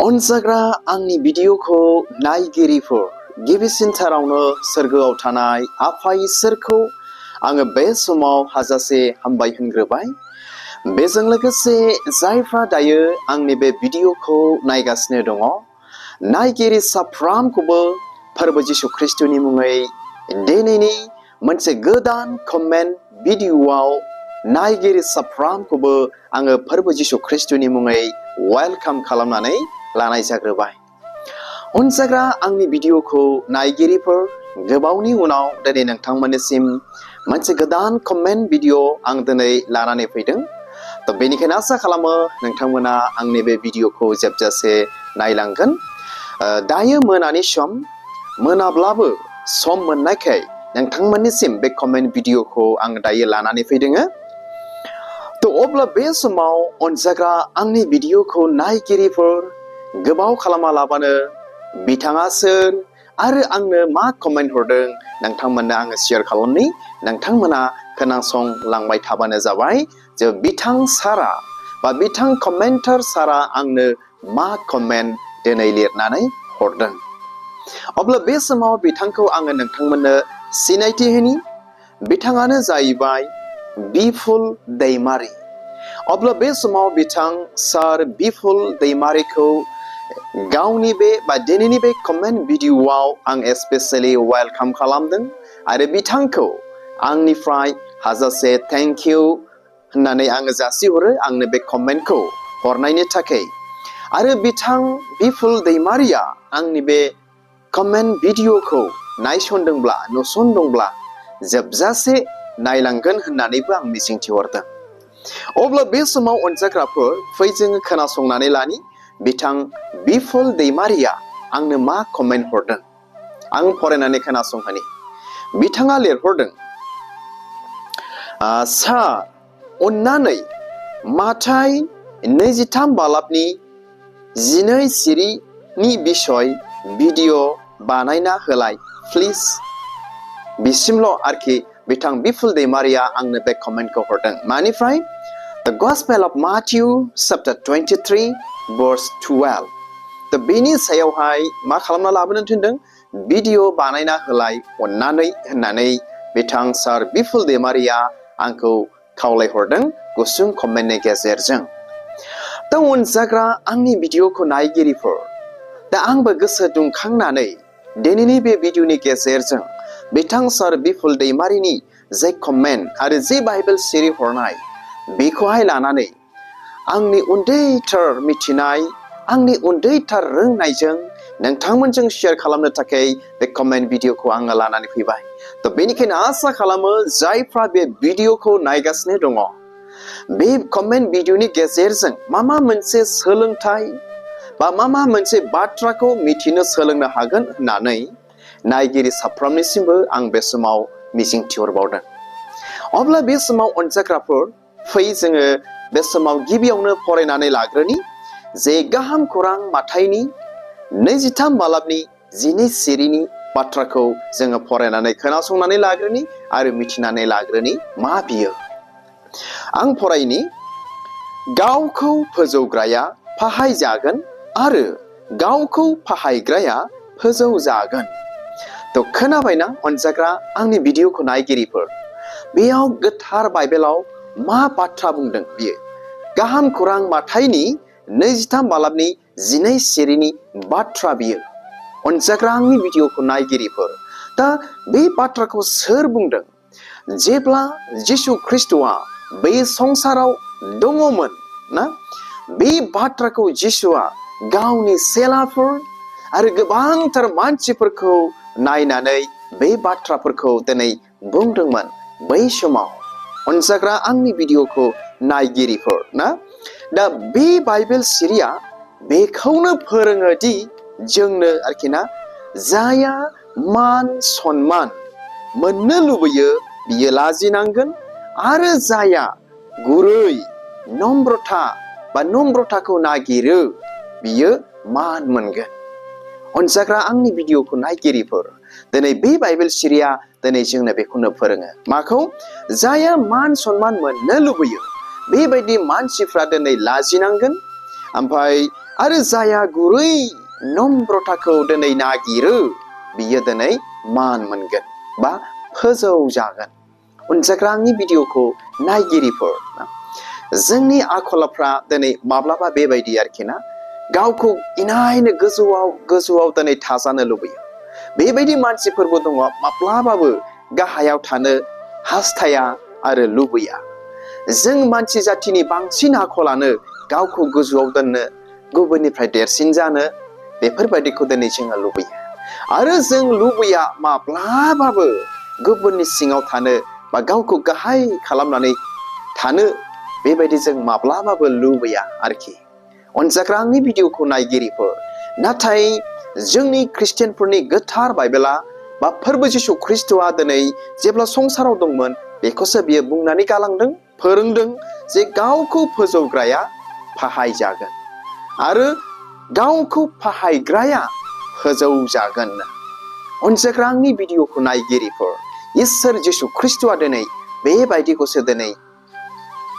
अनजाग्रा आंनि भिडिअखौ नायगिरिफोर गिबिसिनथारावनो सोरगोआव थानाय आफा इसोरखौ आङो बे समाव हाजासे हामबाय होनग्रोबाय। बेजों लोगोसे जायफ्रा दायो आंनि बे भिडिअखौ नायगासिनो दङ, नायगिरि साफ्रामखौबो फोरबो जिसु ख्रिस्टनि मुङै दिनैनि मोनसे गोदान कमेन्ट भिडिअआव नायगिरि साफ्रामखौबो आङो फोरबो जिसु ख्रिस्टनि मुङै वेलकाम खालामनानै लानाय जाग्रोबाय। अनजाग्रा आंनि भिडिअखौ नायगिरिफोर गोबावनि उनाव दिनै नोंथांमोननिसिम मोनसे गोदान कमेन्ट भिडिअ आं दिनै लानानै फैदों। बेनिखायनो आसा खालामो नोंथांमोना आंनि बे भिडिअखौ जोबजासे नायलांगोन। दायो मोनानि सम, मोनाब्लाबो सम मोननायखाय नोंथांमोननिसिम बे कमेन्ट भिडिअखौ आं दायो लानानै फैदों। अब्ला बे समाव अनजाग्रा आंनि भिडिअखौ नायगिरिफोर गोबाव खालामालाबानो बिथाङा सोर आरो आंनो मा कमेन्ट हरदों नोंथांमोननो आङो शेयार खालामनि। नोंथांमोना खोनासंलांबाय थाबानो जाबाय जे बिथां सारा बा बिथां कमेन्टार सारा आंनो मा कमेन्ट दिनै लिरनानै हरदों। अब्ला बे समाव बिथांखौ आङो नोंथांमोननो सिनायथि होनि। बिथाङानो जाहैबाय बिफुल दैमारि। अब्ला बे समाव बिथां सार बिफुल दैमारिखौ गावनि बे बा दिनैनि बे कमेन्ट भिडिअआव आं स्पेसियेलि वेलकाम खालामदों आरो बिथांखौ आंनिफ्राय हाजासे थेंक इउ होननानै आङो जासिहरो आंनो बे कमेन्टखौ हरनायनि थाखाय। आरो बिथां बिफुल दैमारिया आंनि बे कमेन्ट भिडिअखौ नायसनदोंब्ला नुसनदोंब्ला जोबजासे नायलांगोन होननानैबो आं मिजिंथिहरदों। अब्ला बे समाव अनजाग्राफोर फै जोङो खोनासंनानै लानि बिथां बिफुल दैमारिया आंनो मा कमेन्ट हरदों। आं फरायनानै खोनासंहोनि। बिथाङा लिरहरदों, सार अन्नानै माथाय 23 बालाबनि 12 सिरिनि बिसय भिडिअ बानायना होलाय प्लिज। बिसिमल' आरोखि बिथां बिफुल दैमारिया आंनो बे कमेन्टखौ हरदों। मानिफ्राय? The Gospel of Mathew chapter 23 verse 12। बेनि सायावहाय मा खालामना लाबोनो थिनदों? भिडिअ बानायना होलाय अन्नानै होननानै बिथां सार बिफुल दैमारिया आंखौ खावलायहरदों गुसुं कमेन्टनि गेजेरजों। अनजाग्रा आंनि भिडिअखौ नायगिरिफोर, आंबो गोसो दुंखांनानै दिनैनि बे भिडिअनि गेजेरजों बिथां सार बिफुल दैमारिनि जे कमेन्ट आरो जे बाइबेल सिरि हरनाय बेखौहाय लानानै आंनि उन्दैथार मिथिनाय, आंनि उन्दैथार रोंनायजों नोंथांमोनजों शेयार खालामनो थाखाय बे कमेन्ट भिडिअखौ आङो लानानै फैबाय। बेनिखायनो आसा खालामो जायफ्रा बे भिडिअखौ नायगासिनो दङ, बे कमेन्ट भिडिअनि गेजेरजों मा मोनसे सोलोंथाइ बा मा मोनसे बाथ्राखौ मिथिनो सोलोंनो हागोन होननानै नायगिरि साफ्रोमनिसिमबो आं बे समाव मिजिंथिहरबावदों। अब्ला बे समाव अनजाग्राफोर फै जोङो बे समाव गिबियावनो फरायनानै लाग्रोनि जे गाहाम खौरां माथाइनि 23 बालाबनि 12 सिरिनि बाथ्राखौ जोङो फरायनानै खोनासंनानै लाग्रोनि आरो मिथिनानै लाग्रोनि मा बियो। आं फरायनि। गावखौ फोजौग्राया फाहायजागोन आरो गावखौ फाहायग्राया फोजौजागोन। खोनाबायना अनजाग्रा आंनि भिडिअखौ नायगिरिफोर? बेयाव गोथार बाइबेलाव मा बाथ्रा बुंदों बियो? गाहाम खौरां माथाइनि 23 बालाबनि 12 सिरिनि बाथ्रा बियो। अनजाग्रा आंनि भिडिअखौ नायगिरिफोर, बे बाथ्राखौ सोर बुंदों? जेब्ला जिसु ख्रिस्टआ बे संसाराव दङमोन ना, बे बाथ्राखौ जिसुआ गावनि सेलाफोर आरो गोबांथार मानसिफोरखौ नायनानै बे बाथ्राफोरखौ दिनै बुंदोंमोन बै समाव। अनजाग्रा आंनि भिडिअखौ नायगिरिफोर ना, बे बाइबेल सिरिया बेखौनो फोरोङो दि जोंनो आरोखि ना, जाया मान सन्मान मोननो लुबैयो बियो लाजिनांगोन आरो जाया गुरै नम्रता बा नम्रताखौ नागिरो बियो मान मोनगोन। अनजाग्रा आंनि भिडिअखौ नायगिरिफोर, दिनै बे बाइबेल सिरिया दिनै जोंनो बेखौनो फोरोङो। माखौ? जाया मान सन्मान मोननो लुबैयो बेबायदि मानसिफ्रा दिनै लाजिनांगोन, ओमफ्राय आरो जाया गुरै नम्रताखौ दिनै नागिरो बियो दिनै मान मोनगोन बा फोजौजागोन। अनजाग्रा आंनि भिडिअखौ नायगिरिफोर, जोंनि आखलफ्रा दिनै माब्लाबा बेबायदि आरोखि ना, गावखौ इनायनो गोजौआव दिनै थाजानो लुबैयो। बेबायदि मानसिफोरबो दङ माब्लाबाबो गाहायाव थानो हास्थाया आरो लुबैया। जों मानसि जाथिनि बांसिन आखलानो गावखौ गोजौआव दोननो, गुबुननिफ्राय देरसिन जानो, बेफोरबायदिखौ दिनै जोङो लुबैयो। आरो जों लुबैया माब्लाबाबो गुबुननि सिङाव थानो बा गावखौ गाहाय खालामनानै थानो, बेबायदि जों माब्लाबाबो लुबैया आरोखि। अनजाग्रा आंनि भिडिअखौ नायगिरिफोर, नाथाय जोंनि ख्रिस्टियानफोरनि गोथार बाइबेला बा फोरबो जिसु ख्रिस्ट'आ दिनै जेब्ला संसाराव दंमोन बेखौसो बियो बुंनानै गालांदों, फोरोंदों जे गावखौ फोजौग्राया फाहायजागोन आरो गावखौ फाहायग्राया फोजौजागोन। अनजाग्रा आंनि भिडिअखौ नायगिरिफोर, इसोर जिसु ख्रिस्ट'आ दिनै बेबायदिखौसो दिनै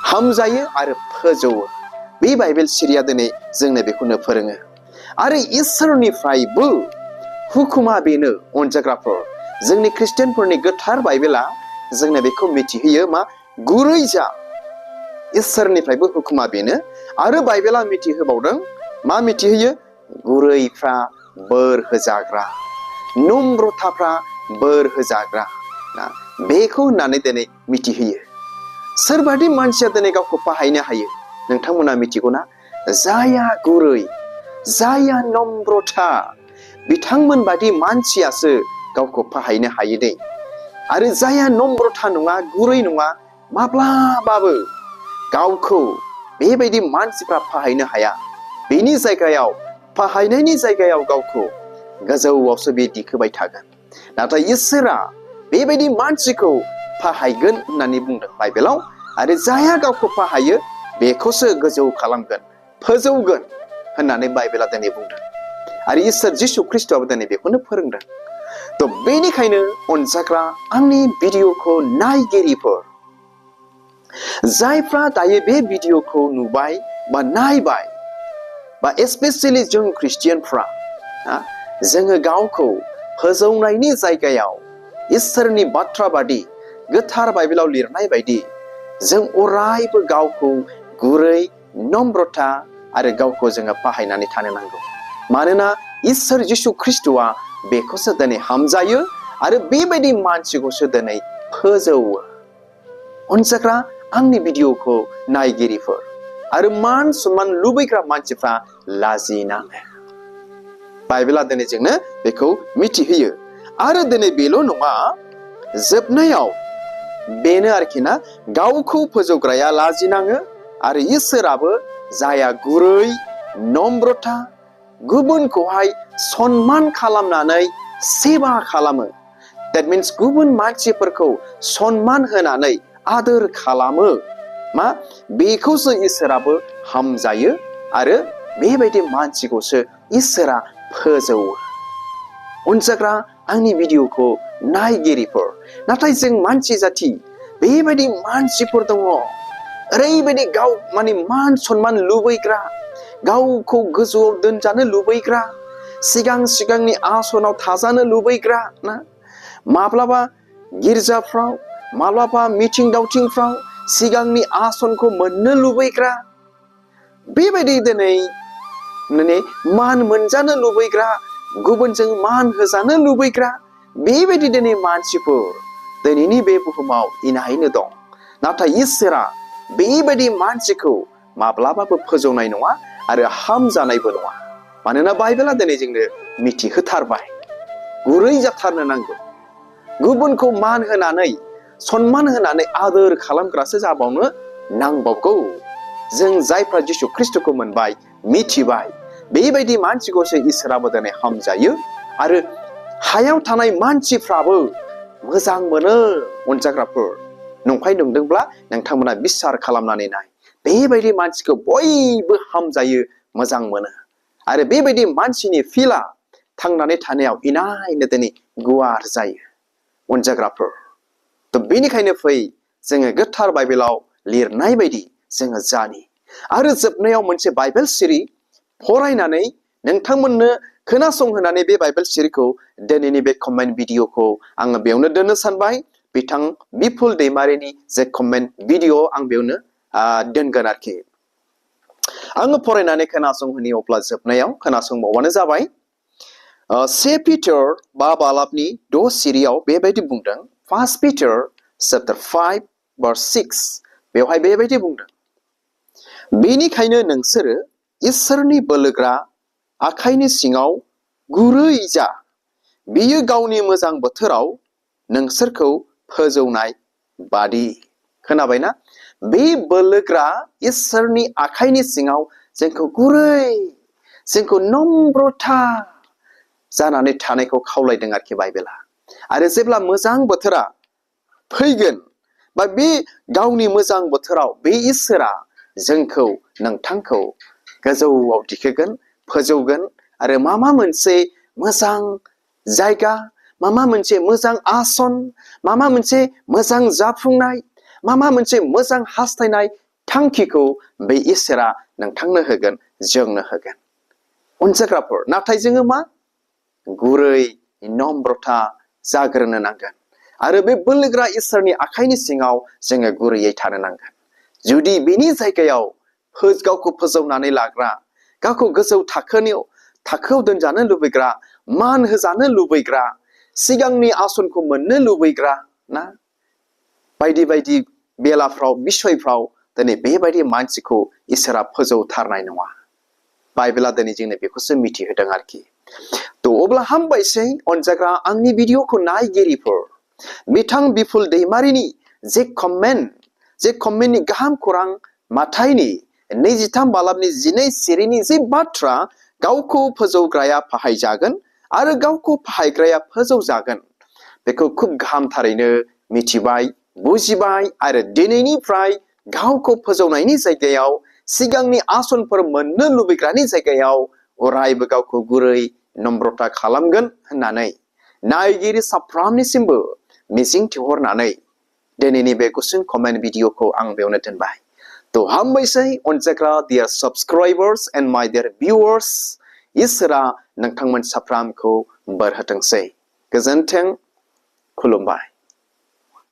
हामजायो आरो फोजौवो। बे बाइबेल सिरिया दिनै जोंनो बेखौनो फोरोङो। आरो इसोरनिफ्रायबो हुकुमा बेनो अनजाग्राफोर, जोंनि ख्रिस्टियानफोरनि गोथार बाइबेला जोंनो बेखौ मिथिहोयो मा, गुरै जा। इसोरनिफ्रायबो हुकुमा बेनो। आरो बाइबेला मिथिहोबावदों, मा मिथिहोयो? गुरैफ्रा बोर होजाग्रा, नम्रताफ्रा बोर होजाग्रा ना, बेखौ होननानै दिनै मिथिहोयो। सोरबादि मानसिया दिनै गावखौ फाहायनो हायो नोंथांमोना मिथिगौना? जाया गुरै, जाया नम्रता, बिथांमोन बादि मानसियासो गावखौ फाहायनो हायो दे। आरो जाया नम्रता नङा, गुरै नङा, माब्लाबाबो गावखौ बेबायदि मानसिफ्रा फाहायनो हाया। बेनि जायगायाव, फाहायनायनि जायगायाव गावखौ गोजौआवसो बे दिखोबाय थागोन। नाथाय इसोरा बेबायदि मानसिखौ फाहायगोन होननानै बुंदों बाइबेलाव। आरो जाया गावखौ फाहायो बेखौसो गोजौ खालामगोन, फोजौगोन होननानै बाइबेला दिनै बुंदों। आरो इसोर जिसु ख्रिस्ट'आबो दिनै बेखौनो फोरोंदों। थ' बेनिखायनो अनजाग्रा आंनि भिडिअखौ नायगिरिफोर, जायफ्रा दायो बे भिडिअखौ नुबाय बा नायबाय, बा एस्पेसियेलि जों ख्रिस्टियानफ्रा, जोङो गावखौ फोजौनायनि जायगायाव इसोरनि बाथ्रा बादि गोथार बाइबेलाव लिरनाय बायदि जों अरायबो गावखौ गुरै नम्रता आरो गावखौ जोङो फाहायनानै थानो नांगौ। मानोना इसोर जिसु ख्रिस्ट'आ बेखौसो दिनै हामजायो आरो बेबायदि मानसिखौसो दिनै फोजौवो। अनजाग्रा आंनि भिडिअखौ नायगिरिफोर आरो मान सन्मान लुबैग्रा मानसिफ्रा लाजिनाङो। बाइबेला दिनै जोंनो बेखौ मिथिहोयो। आरो दिनै बेल' नङा, जोबनायाव बेनो आरोखि ना, गावखौ फोजौग्राया लाजिनाङो आरो इसोराबो जाया गुरै नम्रता, गुबुनखौहाय सन्मान खालामनानै सेबा खालामो। That means गुबुन मानसिफोरखौ सन्मान होनानै आदोर खालामो, मा, बेखौसो इसोराबो हामजायो आरो बेबायदि मानसिखौसो इसोरा फोजौवो। अनजाग्रा आंनि भिडिअखौ नायगिरिफोर, नाथाय जों मानसि जाथि बेबायदि मानसिफोर दङ, ओरैबायदि गाव माने मान सन्मान लुबैग्रा, गावखौ गोजौआव दोनजानो लुबैग्रा, सिगांनि आसनाव थाजानो लुबैग्रा ना, माब्लाबा गिर्जाफ्राव, माब्लाबा मिथिं दावथिंफ्राव सिगांनि आसनखौ मोननो लुबैग्रा, बेबायदि दिनै माने मान मोनजानो लुबैग्रा, गुबुनजों मान होजानो लुबैग्रा, बेबायदि दिनै मानसिफोर दिनैनि बे बुहुमाव इनायनो दं। नाथाय इसोरा बेबायदि मानसिखौ माब्लाबाबो फोजौनाय नङा आरो हामजानायबो नङा। मानोना बाइबेला दिनै जोंनो मिथिहोथारबाय, गुरै जाथारनो नांगौ, गुबुनखौ मान होनानै सन्मान होनानै आदोर खालामग्रासो जाबावनो नांबावगौ। जों जायफ्रा जिसु ख्रिस्ट'खौ मोनबाय, मिथिबाय, बेबायदि मानसिखौसो इसोराबो दिनै हामजायो आरो हायाव थानाय मानसिफ्राबो मोजां मोनो। अनजाग्राफोर, नंखाय नंदोंब्ला नोंथांमोना बिसार खालामनानै नाय, बेबायदि मानसिखौ बयबो हामजायो, मोजां मोनो। आरो बेबायदि मानसिनि फिला थांनानै थानायाव इनायनो दिनै गुवार जायो। अनजाग्राफोर, थ' बेनिखायनो फै जोङो गोथार बाइबेलाव लिरनाय बायदि जोङो जानि। आरो जोबनायाव मोनसे बाइबेल सिरि फरायनानै नोंथांमोननो खोनासंहोनानै बे बाइबेल सिरिखौ दिनैनि बे कमेन्ट भिडिअखौ आङो बेयावनो दोननो सानबाय बिथां बिपुल दैमारिनि जे कमेन्ट भिडिअ आं बेयावनो दोनगोन आरोखि आङो फरायनानै खोनासंहोनि अब्ला जोबनायाव खोनासंबावबानो जाबाय से पिटार बा बालाबनि 6 सिरियाव बेबायदि बुंदों फार्स्ट पिटार चैप्टार 5 verse 6 बेवहाय बेबायदि बुंदों बेनिखायनो नोंसोरो इसोरनि बोलोग्रा आखाइनि सिङाव गुरै जा बियो गावनि मोजां बोथोराव नोंसोरखौ फोजौनाय बादि खोनाबायना बे बोलोग्रा इसोरनि आखाइनि सिङाव जोंखौ गुरै जोंखौ नम्रता जानानै थानायखौ खावलायदों आरोखि बाइबेला आरो जेब्ला मोजां बोथोरा फैगोन बा बे गावनि मोजां बोथोराव बे इसोरा जोंखौ नोंथांखौ गोजौआव दिखोगोन फोजौगोन आरो मा मोनसे मोजां जायगा मा मोनसे मोजां आसन मा मोनसे मोजां जाफुंनाय मा मोनसे मोजां हास्थायनाय थांखिखौ बे इसोरा नोंथांनो होगोन जोंनो होगोन अनजाग्राफोर नाथाय जोङो मा गुरै नम्रता जाग्रोनो नांगोन आरो बे बोलोग्रा इसोरनि आखाइनि सिङाव जोङो गुरैयै थानो नांगोन जुदि बेनि जायगायाव गावखौ फोजौनानै लाग्रा गावखौ गोजौ थाखोआव दोनजानो लुबैग्रा मान होजानो लुबैग्रा सिगांनि आसनखौ मोननो लुबैग्रा ना बायदि बायदि बेलाफ्राव बिसयफ्राव दिनै बेबायदि मानसिखौ इसोरा फोजौथारनाय नङा बाइबेला दिनै जोंनो बेखौसो मिथिहोदों आरोखि अब्ला हामबायसै अनजाग्रा आंनि भिडिअखौ नायगिरिफोर बिथां बिपुल दैमारिनि जे कमेन्टनि गाहाम खौरां माथाइनि 23 बालाबनि 12 सिरिनि जे बाथ्रा गावखौ फोजौग्राया फाहायजागोन आरो गावखौ फाहायग्राया फोजौजागोन बेखौ खुब गाहामथारैनो मिथिबाय बुजिबाय आरो दिनैनिफ्राय गावखौ फोजौनायनि जायगायाव सिगांनि आसनफोर मोननो लुबैग्रानि जायगायाव अरायबो गावखौ गुरै नम्रता खालामगोन होननानै नायगिरि साफ्रोमनिसिमबो मिजिं थिहरनानै दिनैनि बे गुसुं कमेन्ट भिडिअखौ आं बेयावनो दोनबाय हामबायसै अनजाग्रा dear subscribers and my dear viewers इसोरा नोंथांमोन साफ्रोमखौ बोर होथोंसै गोजोन्थों खुलुमबाय